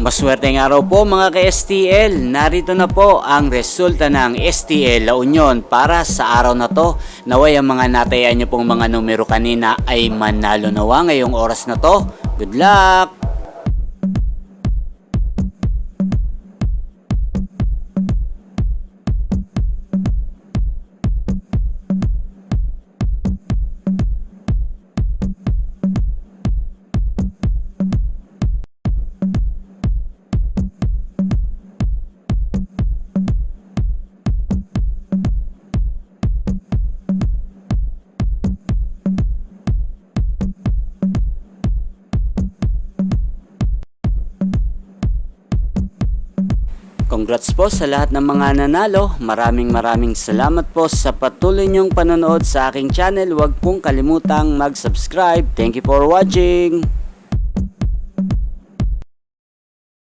Maswerteng araw po mga ka-STL. Narito na po ang resulta ng STL La Union para sa araw na to. Naway ang mga natayan nyo pong mga numero kanina ay manalo nawa ngayong oras na to. Good luck! Congrats po sa lahat ng mga nanalo. Maraming salamat po sa patuloy niyong panonood sa aking channel. Huwag pong kalimutang mag-subscribe. Thank you for watching.